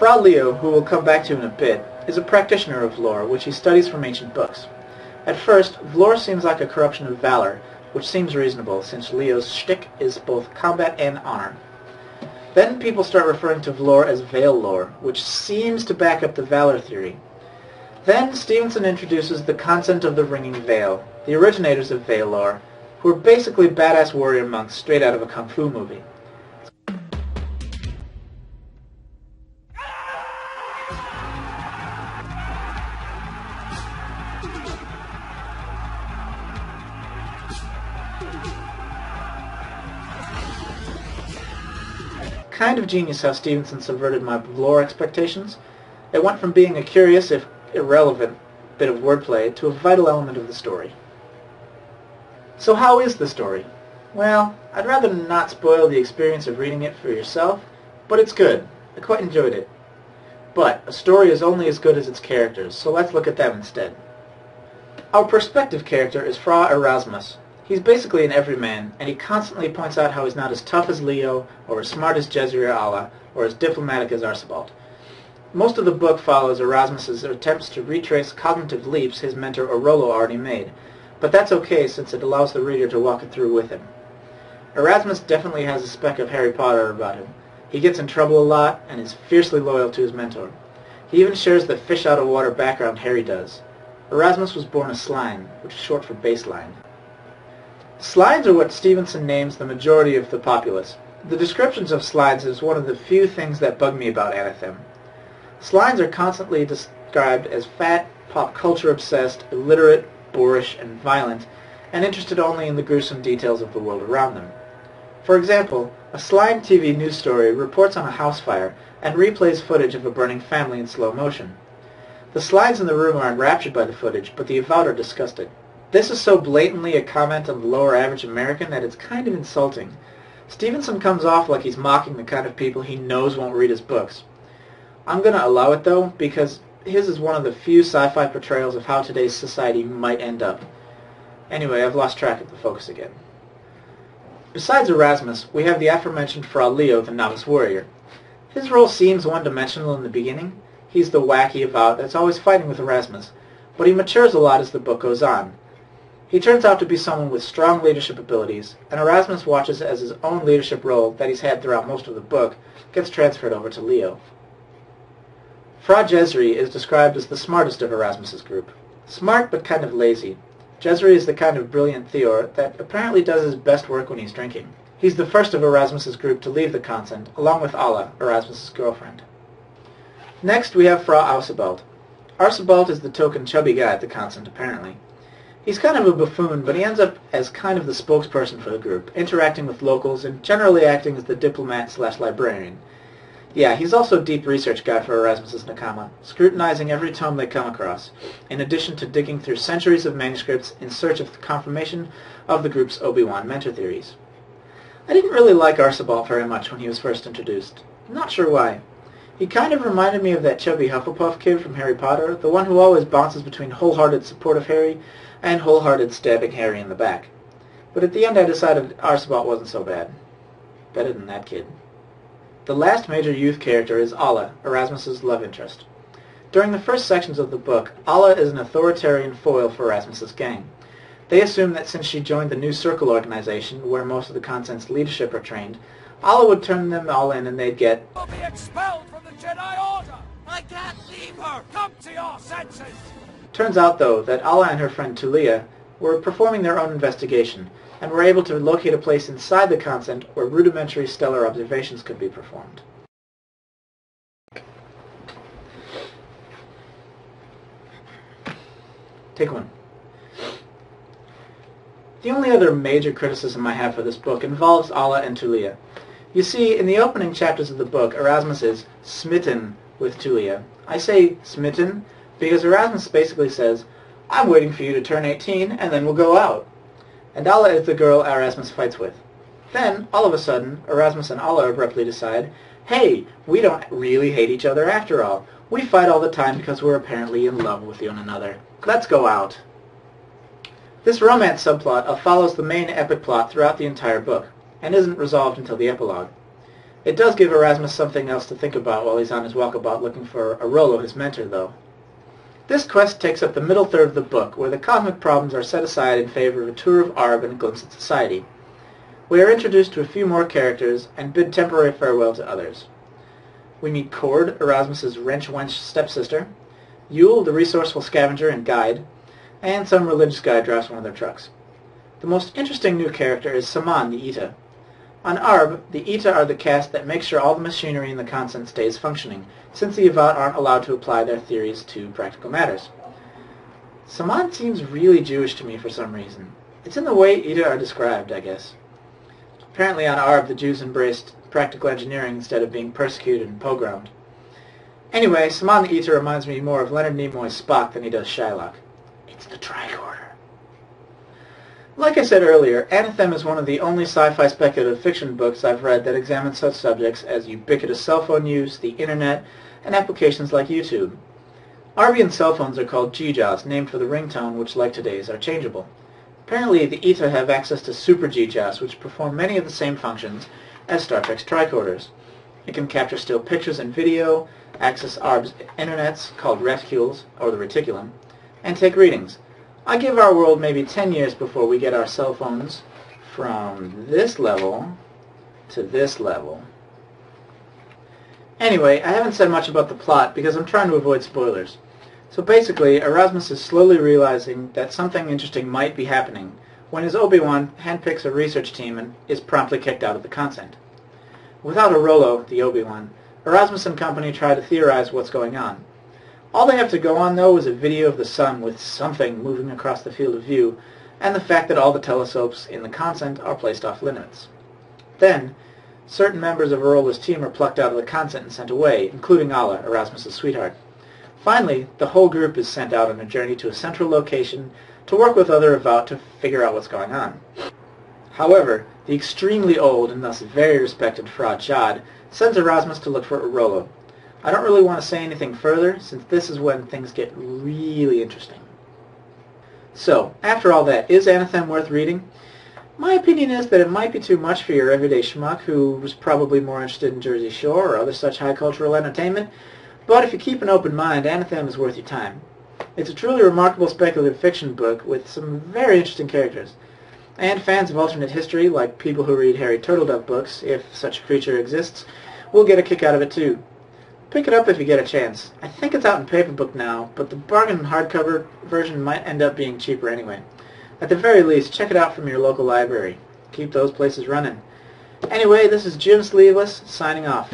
Fra Leo, who we'll come back to in a bit, is a practitioner of lore, which he studies from ancient books. At first, lore seems like a corruption of valor, which seems reasonable, since Leo's shtick is both combat and honor. Then people start referring to Vlor as Veil lore, which seems to back up the valor theory. Then Stevenson introduces the concept of the Ringing Veil, the originators of Veil lore, who are basically badass warrior monks straight out of a kung fu movie. Kind of genius how Stevenson subverted my lore expectations. It went from being a curious, if irrelevant, bit of wordplay to a vital element of the story. So how is the story? Well, I'd rather not spoil the experience of reading it for yourself, but it's good. I quite enjoyed it. But a story is only as good as its characters, so let's look at them instead. Our perspective character is Fra Erasmus. He's basically an everyman, and he constantly points out how he's not as tough as Leo, or as smart as Jezri or Allah, or as diplomatic as Archibald. Most of the book follows Erasmus's attempts to retrace cognitive leaps his mentor Orolo already made, but that's okay since it allows the reader to walk it through with him. Erasmus definitely has a speck of Harry Potter about him. He gets in trouble a lot, and is fiercely loyal to his mentor. He even shares the fish-out-of-water background Harry does. Erasmus was born a Slime, which is short for baseline. Slides are what Stevenson names the majority of the populace. The descriptions of slides is one of the few things that bug me about Anathem. Slides are constantly described as fat, pop culture obsessed, illiterate, boorish, and violent, and interested only in the gruesome details of the world around them. For example, a Slime TV news story reports on a house fire and replays footage of a burning family in slow motion. The slides in the room are enraptured by the footage, but the avowed are disgusted. This is so blatantly a comment on the lower average American that it's kind of insulting. Stevenson comes off like he's mocking the kind of people he knows won't read his books. I'm going to allow it though, because his is one of the few sci-fi portrayals of how today's society might end up. Anyway, I've lost track of the focus again. Besides Erasmus, we have the aforementioned Fra Leo, the novice warrior. His role seems one-dimensional in the beginning. He's the wacky avowed that's always fighting with Erasmus, but he matures a lot as the book goes on. He turns out to be someone with strong leadership abilities, and Erasmus watches as his own leadership role that he's had throughout most of the book gets transferred over to Leo. Fra Jezri is described as the smartest of Erasmus's group. Smart but kind of lazy. Jezri is the kind of brilliant Theor that apparently does his best work when he's drinking. He's the first of Erasmus's group to leave the convent, along with Alla, Erasmus's girlfriend. Next we have Fra Archibald. Archibald is the token chubby guy at the convent, apparently. He's kind of a buffoon, but he ends up as kind of the spokesperson for the group, interacting with locals and generally acting as the diplomat/librarian. Yeah, he's also a deep research guy for Erasmus's Nakama, scrutinizing every tome they come across, in addition to digging through centuries of manuscripts in search of the confirmation of the group's Obi-Wan mentor theories. I didn't really like Archibald very much when he was first introduced. I'm not sure why. He kind of reminded me of that chubby Hufflepuff kid from Harry Potter, the one who always bounces between wholehearted support of Harry and wholehearted stabbing Harry in the back. But at the end I decided Archibald wasn't so bad. Better than that kid. The last major youth character is Alla, Erasmus's love interest. During the first sections of the book, Alla is an authoritarian foil for Erasmus's gang. They assume that since she joined the new Circle organization, where most of the convent's leadership are trained, Alla would turn them all in and they'd get You'll be expelled from the Jedi Order! I can't leave her! Come to your senses! Turns out, though, that Alla and her friend Tulia were performing their own investigation, and were able to locate a place inside the convent where rudimentary stellar observations could be performed. Take one. The only other major criticism I have for this book involves Alla and Tulia. You see, in the opening chapters of the book, Erasmus is smitten with Tulia. I say smitten because Erasmus basically says, "I'm waiting for you to turn 18 and then we'll go out." And Alla is the girl Erasmus fights with. Then, all of a sudden, Erasmus and Alla abruptly decide, hey, we don't really hate each other after all. We fight all the time because we're apparently in love with one another. Let's go out. This romance subplot follows the main epic plot throughout the entire book, and isn't resolved until the epilogue. It does give Erasmus something else to think about while he's on his walkabout looking for Arolo, his mentor, though. This quest takes up the middle third of the book, where the cosmic problems are set aside in favor of a tour of Arb and a glimpse at society. We are introduced to a few more characters and bid temporary farewell to others. We meet Cord, Erasmus's wrench-wench stepsister, Yule, the resourceful scavenger and guide, and some religious guy drives one of their trucks. The most interesting new character is Saman, the Eta. On Arb, the Eta are the caste that makes sure all the machinery in the consent stays functioning, since the Avat aren't allowed to apply their theories to practical matters. Saman seems really Jewish to me for some reason. It's in the way Eta are described, I guess. Apparently on Arb, the Jews embraced practical engineering instead of being persecuted and pogromed. Anyway, Saman the Eta reminds me more of Leonard Nimoy's Spock than he does Shylock. It's the tricorder. Like I said earlier, Anathem is one of the only sci-fi speculative fiction books I've read that examines such subjects as ubiquitous cell phone use, the internet, and applications like YouTube. Arbian cell phones are called GJAWs, named for the ringtone, which, like today's, are changeable. Apparently, the Eta have access to Super GJAWs, which perform many of the same functions as Star Trek's tricorders. It can capture still pictures and video, access Arb's internets, called reticules, or the reticulum, and take readings. I give our world maybe 10 years before we get our cell phones from this level to this level. Anyway, I haven't said much about the plot because I'm trying to avoid spoilers. So basically, Erasmus is slowly realizing that something interesting might be happening when his Obi-Wan handpicks a research team and is promptly kicked out of the consent. Without Arolo, the Obi-Wan, Erasmus and company try to theorize what's going on. All they have to go on, though, is a video of the sun with something moving across the field of view, and the fact that all the telescopes in the consent are placed off limits. Then, certain members of Arola's team are plucked out of the consent and sent away, including Ala, Erasmus's sweetheart. Finally, the whole group is sent out on a journey to a central location to work with other Avat to figure out what's going on. However, the extremely old and thus very respected Fra Chad sends Erasmus to look for Arolo. I don't really want to say anything further, since this is when things get really interesting. So, after all that, is Anathem worth reading? My opinion is that it might be too much for your everyday schmuck who was probably more interested in Jersey Shore or other such high cultural entertainment, but if you keep an open mind, Anathem is worth your time. It's a truly remarkable speculative fiction book with some very interesting characters. And fans of alternate history, like people who read Harry Turtledove books, if such a creature exists, will get a kick out of it too. Pick it up if you get a chance. I think it's out in paperback now, but the bargain hardcover version might end up being cheaper anyway. At the very least, check it out from your local library. Keep those places running. Anyway, this is Jim Sleeveless, signing off.